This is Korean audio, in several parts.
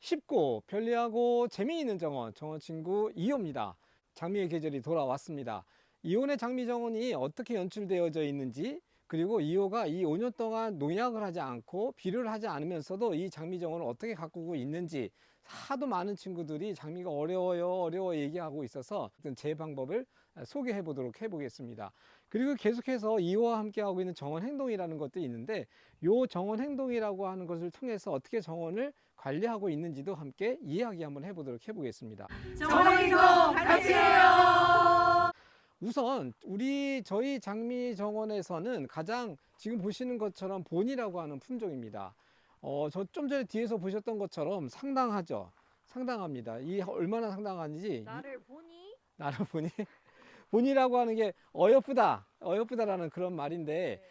쉽고 편리하고 재미있는 정원, 정원친구 2호입니다. 장미의 계절이 돌아왔습니다. 2호의 장미 정원이 어떻게 연출되어져 있는지, 그리고 2호가 이 5년 동안 농약을 하지 않고 비료를 하지 않으면서도 이 장미 정원을 어떻게 가꾸고 있는지, 하도 많은 친구들이 장미가 어려워 얘기하고 있어서 제 방법을 소개해 보도록 해보겠습니다. 그리고 계속해서 2호와 함께 하고 있는 정원 행동이라는 것도 있는데, 이 정원 행동이라고 하는 것을 통해서 어떻게 정원을 관리하고 있는지도 함께 이야기 한번 해보도록 해보겠습니다. 정원행동 같이 해요. 우선 저희 장미 정원에서는 가장 지금 보시는 것처럼 본이라고 하는 품종입니다. 저 좀 전에 뒤에서 보셨던 것처럼 상당하죠. 상당합니다. 이 얼마나 상당한지 나를 보니? 나를 보니 본이라고 하는 게 어여쁘다라는 그런 말인데,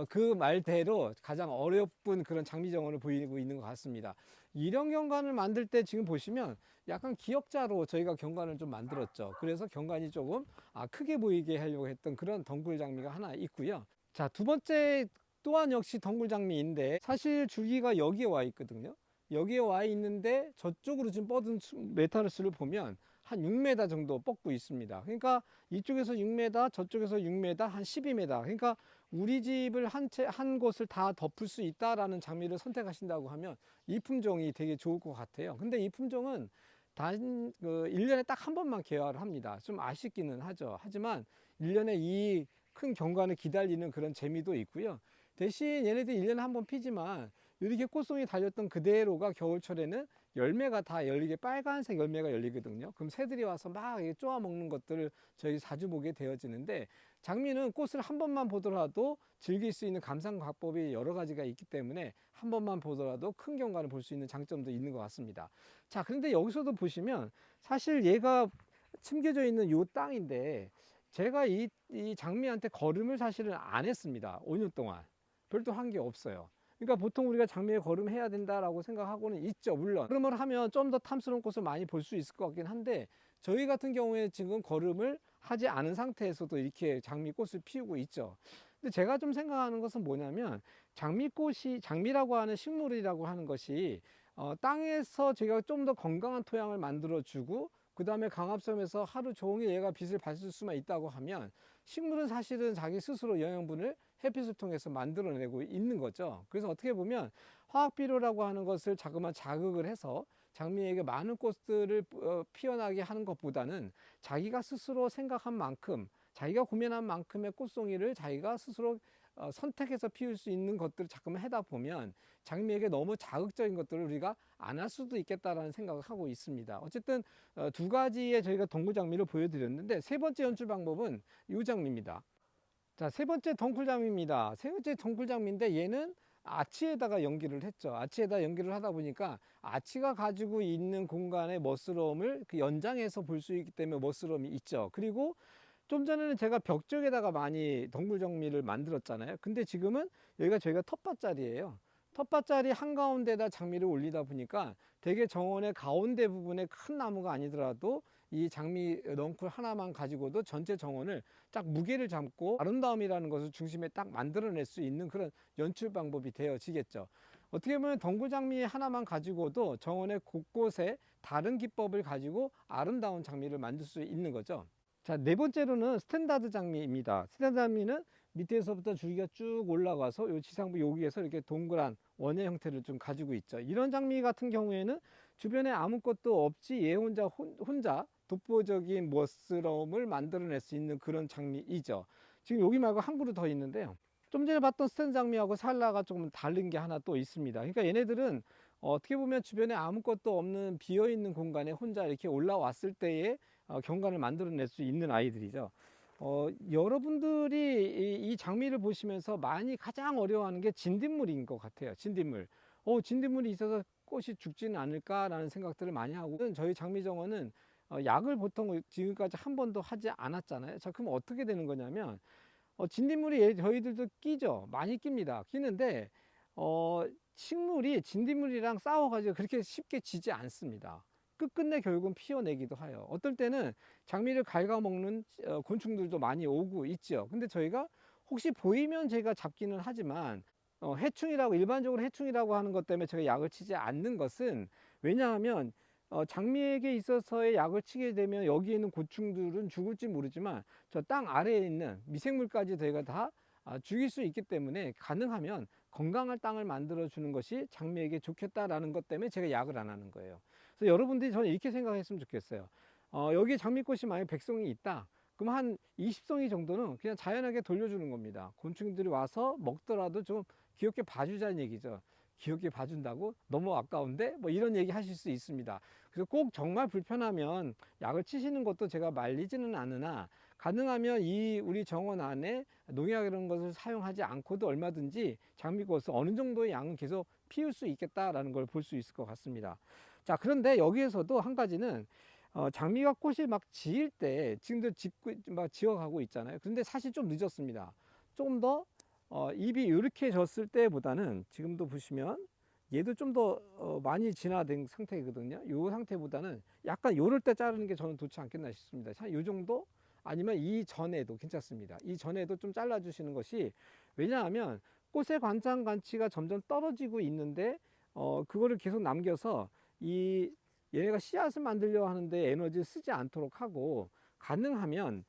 그 말대로 가장 어여쁜 그런 장미 정원을 보이고 있는 것 같습니다. 이런 경관을 만들 때 지금 보시면 약간 기역자로 저희가 경관을 좀 만들었죠. 그래서 경관이 조금 크게 보이게 하려고 했던 그런 덩굴 장미가 하나 있고요. 자, 두 번째 또한 역시 덩굴 장미인데, 사실 줄기가 여기에 와 있거든요. 여기에 와 있는데 저쪽으로 지금 뻗은 메타루스를 보면 한 6m 정도 뻗고 있습니다. 그러니까 이쪽에서 6m, 저쪽에서 6m, 한 12m. 그러니까 우리 집을 한 곳을 다 덮을 수 있다라는 장미를 선택하신다고 하면 이 품종이 되게 좋을 것 같아요. 근데 이 품종은 단 1년에 딱 한 번만 개화를 합니다. 좀 아쉽기는 하죠. 하지만 1년에 이 큰 경관을 기다리는 그런 재미도 있고요. 대신 얘네들 1년에 한 번 피지만 이렇게 꽃송이 달렸던 그대로가 겨울철에는 열매가 다 열리게, 빨간색 열매가 열리거든요. 그럼 새들이 와서 막 쪼아 먹는 것들을 저희 자주 보게 되어지는데, 장미는 꽃을 한 번만 보더라도 즐길 수 있는 감상각법이 여러 가지가 있기 때문에 한 번만 보더라도 큰 경관을 볼 수 있는 장점도 있는 것 같습니다. 자, 그런데 여기서도 보시면 사실 얘가 침겨져 있는 요 땅인데, 제가 이 장미한테 거름을 사실은 안 했습니다. 5년 동안 별도 한 게 없어요. 그러니까 보통 우리가 장미에 거름해야 된다라고 생각하고는 있죠. 물론 거름을 하면 좀 더 탐스러운 꽃을 많이 볼 수 있을 것 같긴 한데, 저희 같은 경우에 지금 거름을 하지 않은 상태에서도 이렇게 장미꽃을 피우고 있죠. 근데 제가 좀 생각하는 것은 뭐냐면, 장미라고 하는 식물이라고 하는 것이 땅에서 제가 좀 더 건강한 토양을 만들어 주고, 그 다음에 강압섬에서 하루 종일 얘가 빛을 받을 수만 있다고 하면, 식물은 사실은 자기 스스로 영양분을 햇빛을 통해서 만들어내고 있는 거죠. 그래서 어떻게 보면 화학비료라고 하는 것을 자꾸만 자극을 해서 장미에게 많은 꽃들을 피어나게 하는 것보다는, 자기가 스스로 생각한 만큼, 자기가 고민한 만큼의 꽃송이를 자기가 스스로 선택해서 피울 수 있는 것들을 자꾸만 하다 보면 장미에게 너무 자극적인 것들을 우리가 안 할 수도 있겠다라는 생각을 하고 있습니다. 어쨌든 두 가지의 저희가 덩굴 장미를 보여드렸는데, 세 번째 연출 방법은 이 장미입니다. 자, 세 번째 덩굴장미입니다. 세 번째 덩굴장미인데, 얘는 아치에다가 연기를 했죠. 아치에다 연기를 하다 보니까 아치가 가지고 있는 공간의 멋스러움을 그 연장해서 볼 수 있기 때문에 멋스러움이 있죠. 그리고 좀 전에는 제가 벽 쪽에다가 많이 덩굴정미를 만들었잖아요. 근데 지금은 여기가 저희가 텃밭자리예요. 텃밭자리 한가운데다 장미를 올리다 보니까 되게 정원의 가운데 부분에 큰 나무가 아니더라도 이 장미 넝쿨 하나만 가지고도 전체 정원을 딱 무게를 잡고 아름다움이라는 것을 중심에 딱 만들어낼 수 있는 그런 연출 방법이 되어지겠죠. 어떻게 보면 덩굴장미 하나만 가지고도 정원의 곳곳에 다른 기법을 가지고 아름다운 장미를 만들 수 있는 거죠. 자, 네 번째로는 스탠다드 장미입니다. 스탠다드 장미는 밑에서부터 줄기가 쭉 올라가서 요 지상부 여기에서 이렇게 동그란 원의 형태를 좀 가지고 있죠. 이런 장미 같은 경우에는 주변에 아무것도 없이 얘 혼자 독보적인 멋스러움을 만들어낼 수 있는 그런 장미이죠. 지금 여기 말고 한 그루 더 있는데요. 좀 전에 봤던 스탠 장미하고 살라가 조금 다른 게 하나 또 있습니다. 그러니까 얘네들은 어떻게 보면 주변에 아무것도 없는 비어있는 공간에 혼자 이렇게 올라왔을 때에 경관을 만들어낼 수 있는 아이들이죠. 여러분들이 이 장미를 보시면서 많이 가장 어려워하는 게 진딧물인 것 같아요. 진딧물. 진딧물이 있어서 꽃이 죽지는 않을까라는 생각들을 많이 하고, 저희 장미정원은 약을 보통 지금까지 한 번도 하지 않았잖아요. 자, 그럼 어떻게 되는 거냐면, 진딧물이 저희들도 끼죠. 많이 낍니다. 끼는데 식물이 진딧물이랑 싸워가지고 그렇게 쉽게 지지 않습니다. 끝끝내 결국은 피어내기도 해요. 어떨 때는 장미를 갉아먹는 곤충들도 많이 오고 있죠. 근데 저희가 혹시 보이면 제가 잡기는 하지만, 해충이라고, 일반적으로 해충이라고 하는 것 때문에 제가 약을 치지 않는 것은, 왜냐하면 장미에게 있어서의 약을 치게 되면 여기에 있는 곤충들은 죽을지 모르지만 저 땅 아래에 있는 미생물까지 저희가 다 죽일 수 있기 때문에 가능하면 건강한 땅을 만들어 주는 것이 장미에게 좋겠다라는 것 때문에 제가 약을 안 하는 거예요. 그래서 여러분들이 저는 이렇게 생각했으면 좋겠어요. 여기 장미꽃이 만약 100송이 있다. 그럼 한 20송이 정도는 그냥 자연하게 돌려주는 겁니다. 곤충들이 와서 먹더라도 좀 귀엽게 봐주자는 얘기죠. 귀엽게 봐준다고? 너무 아까운데? 뭐 이런 얘기 하실 수 있습니다. 그래서 꼭 정말 불편하면 약을 치시는 것도 제가 말리지는 않으나 가능하면 이 우리 정원 안에 농약 이런 것을 사용하지 않고도 얼마든지 장미꽃을 어느 정도의 양은 계속 피울 수 있겠다라는 걸 볼 수 있을 것 같습니다. 자, 그런데 여기에서도 한 가지는 장미가 꽃이 막 지을 때 지금도 막 지어가고 있잖아요. 그런데 사실 좀 늦었습니다. 조금 더 잎이 이렇게 졌을 때보다는 지금도 보시면 얘도 좀 더 많이 진화된 상태거든요. 이 상태보다는 약간 요럴 때 자르는 게 저는 좋지 않겠나 싶습니다. 이 정도 아니면 이 전에도 괜찮습니다. 이 전에도 좀 잘라 주시는 것이, 왜냐하면 꽃의 관장 가치가 점점 떨어지고 있는데 그거를 계속 남겨서 이 얘네가 씨앗을 만들려 하는데 에너지를 쓰지 않도록 하고, 가능하면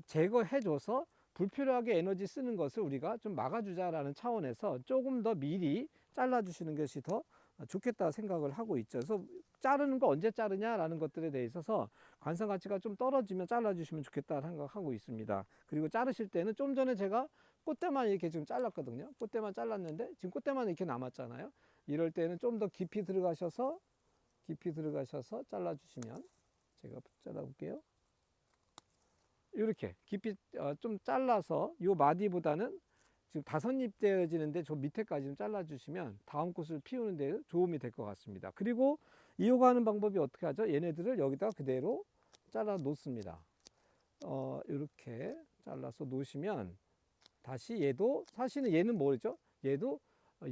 제거해 줘서 불필요하게 에너지 쓰는 것을 우리가 좀 막아주자라는 차원에서 조금 더 미리 잘라주시는 것이 더 좋겠다 생각을 하고 있죠. 그래서 자르는 거 언제 자르냐라는 것들에 대해 있어서 관상 가치가 좀 떨어지면 잘라주시면 좋겠다 생각하고 있습니다. 그리고 자르실 때는 좀 전에 제가 꽃대만 이렇게 지금 잘랐거든요. 꽃대만 잘랐는데 지금 꽃대만 이렇게 남았잖아요. 이럴 때는 좀 더 깊이 들어가셔서 잘라주시면, 제가 잘라볼게요. 이렇게 깊이 좀 잘라서 요 마디보다는 지금 5잎 되어지는데 저 밑에까지 좀 잘라주시면 다음 꽃을 피우는 데 도움이 될 것 같습니다. 그리고 이어가는 방법이 어떻게 하죠? 얘네들을 여기다 그대로 잘라 놓습니다. 이렇게 잘라서 놓으시면 다시 얘도, 사실은 얘는 뭐죠? 얘도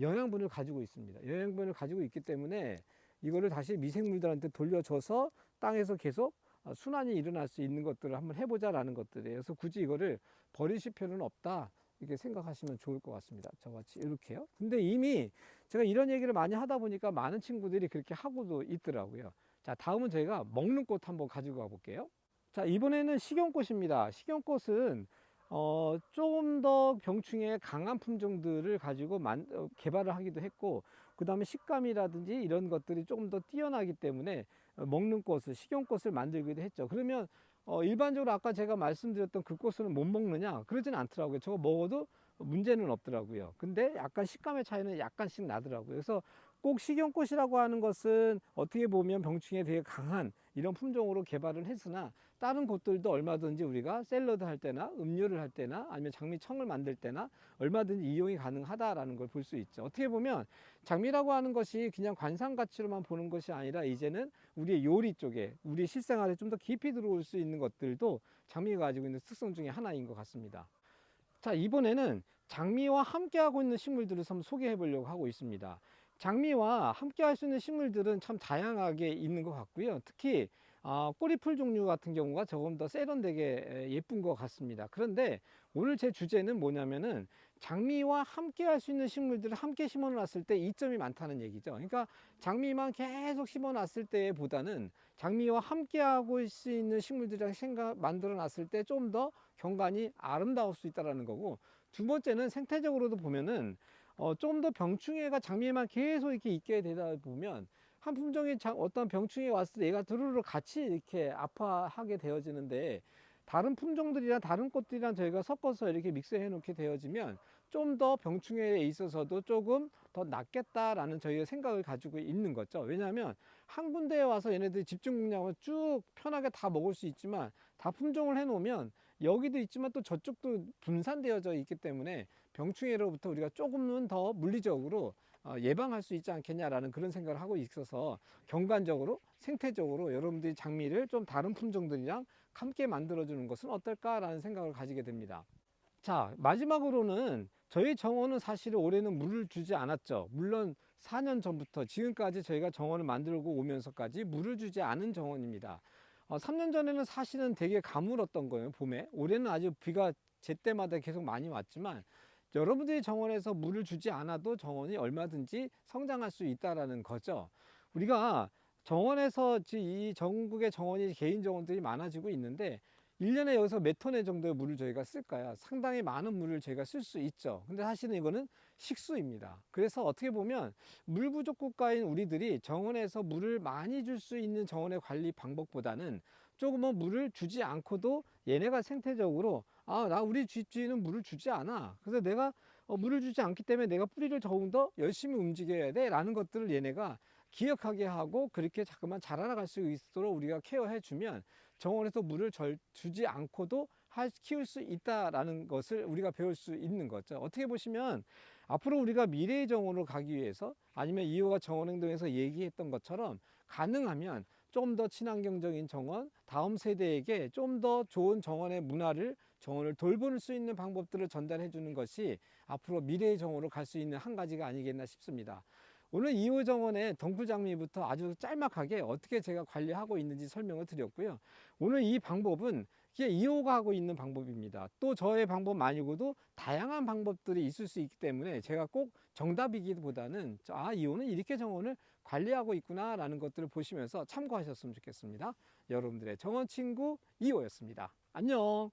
영양분을 가지고 있습니다. 영양분을 가지고 있기 때문에 이거를 다시 미생물들한테 돌려줘서 땅에서 계속 순환이 일어날 수 있는 것들을 한번 해보자라는 것들이에요. 그래서 굳이 이거를 버리실 필요는 없다, 이렇게 생각하시면 좋을 것 같습니다. 저같이 이렇게요. 근데 이미 제가 이런 얘기를 많이 하다 보니까 많은 친구들이 그렇게 하고도 있더라고요. 자, 다음은 저희가 먹는 꽃 한번 가지고 가 볼게요. 자, 이번에는 식용꽃입니다. 식용꽃은 조금 더 병충해 강한 품종들을 가지고 개발을 하기도 했고, 그 다음에 식감이라든지 이런 것들이 조금 더 뛰어나기 때문에 먹는 꽃을, 식용꽃을 만들기도 했죠. 그러면 일반적으로 아까 제가 말씀드렸던 그 꽃은 못 먹느냐? 그러진 않더라고요. 저거 먹어도 문제는 없더라고요. 근데 약간 식감의 차이는 약간씩 나더라고요. 그래서 꼭 식용꽃이라고 하는 것은 어떻게 보면 병충해에 되게 강한 이런 품종으로 개발을 했으나, 다른 꽃들도 얼마든지 우리가 샐러드 할 때나 음료를 할 때나 아니면 장미청을 만들 때나 얼마든지 이용이 가능하다라는 걸 볼 수 있죠. 어떻게 보면 장미라고 하는 것이 그냥 관상 가치로만 보는 것이 아니라 이제는 우리의 요리 쪽에, 우리 실생활에 좀 더 깊이 들어올 수 있는 것들도 장미가 가지고 있는 특성 중에 하나인 것 같습니다. 자, 이번에는 장미와 함께하고 있는 식물들을 한번 소개해 보려고 하고 있습니다. 장미와 함께 할 수 있는 식물들은 참 다양하게 있는 것 같고요. 특히 꼬리풀 종류 같은 경우가 조금 더 세련되게 예쁜 것 같습니다. 그런데 오늘 제 주제는 뭐냐면은 장미와 함께 할 수 있는 식물들을 함께 심어 놨을 때 이점이 많다는 얘기죠. 그러니까 장미만 계속 심어 놨을 때보다는 장미와 함께 하고 수 있는 식물들이랑 만들어 놨을 때 좀 더 경관이 아름다울 수 있다는 거고, 두 번째는 생태적으로도 보면은 좀 더 병충해가 장미에만 계속 이렇게 있게 되다 보면 한 품종이 어떤 병충해 왔을 때 얘가 두루루 같이 이렇게 아파하게 되어지는데, 다른 품종들이랑 다른 꽃들이랑 저희가 섞어서 이렇게 믹스해 놓게 되어지면 좀 더 병충해에 있어서도 조금 더 낫겠다라는 저희의 생각을 가지고 있는 거죠. 왜냐하면 한 군데에 와서 얘네들이 집중 공략을 쭉 편하게 다 먹을 수 있지만, 다 품종을 해 놓으면 여기도 있지만 또 저쪽도 분산되어져 있기 때문에 병충해로부터 우리가 조금은 더 물리적으로 예방할 수 있지 않겠냐라는 그런 생각을 하고 있어서, 경관적으로 생태적으로 여러분들이 장미를 좀 다른 품종들이랑 함께 만들어주는 것은 어떨까라는 생각을 가지게 됩니다. 자, 마지막으로는 저희 정원은 사실 올해는 물을 주지 않았죠. 물론 4년 전부터 지금까지 저희가 정원을 만들고 오면서까지 물을 주지 않은 정원입니다. 3년 전에는 사실은 되게 가물었던 거예요, 봄에. 올해는 아주 비가 제때마다 계속 많이 왔지만, 여러분들이 정원에서 물을 주지 않아도 정원이 얼마든지 성장할 수 있다는 거죠. 우리가 정원에서 이 전국의 정원이 개인 정원들이 많아지고 있는데 1년에 여기서 몇 톤의 정도의 물을 저희가 쓸까요? 상당히 많은 물을 저희가 쓸 수 있죠. 근데 사실은 이거는 식수입니다. 그래서 어떻게 보면 물 부족 국가인 우리들이 정원에서 물을 많이 줄 수 있는 정원의 관리 방법보다는 조금은 물을 주지 않고도 얘네가 생태적으로 나 우리 집주인은 물을 주지 않아. 그래서 내가 물을 주지 않기 때문에 내가 뿌리를 더욱 더 열심히 움직여야 돼 라는 것들을 얘네가 기억하게 하고 그렇게 자꾸만 자라나갈 수 있도록 우리가 케어해 주면 정원에서 물을 주지 않고도 키울 수 있다라는 것을 우리가 배울 수 있는 거죠. 어떻게 보시면 앞으로 우리가 미래의 정원으로 가기 위해서 아니면 이호가 정원행동에서 얘기했던 것처럼 가능하면 좀 더 친환경적인 정원, 다음 세대에게 좀 더 좋은 정원의 문화를 정원을 돌볼 수 있는 방법들을 전달해 주는 것이 앞으로 미래의 정원으로 갈 수 있는 한 가지가 아니겠나 싶습니다. 오늘 2호 정원의 덩굴장미부터 아주 짤막하게 어떻게 제가 관리하고 있는지 설명을 드렸고요. 오늘 이 방법은 2호가 하고 있는 방법입니다. 또 저의 방법 아니고도 다양한 방법들이 있을 수 있기 때문에 제가 꼭 정답이기보다는 2호는 이렇게 정원을 관리하고 있구나 라는 것들을 보시면서 참고하셨으면 좋겠습니다. 여러분들의 정원 친구 2호였습니다. 안녕.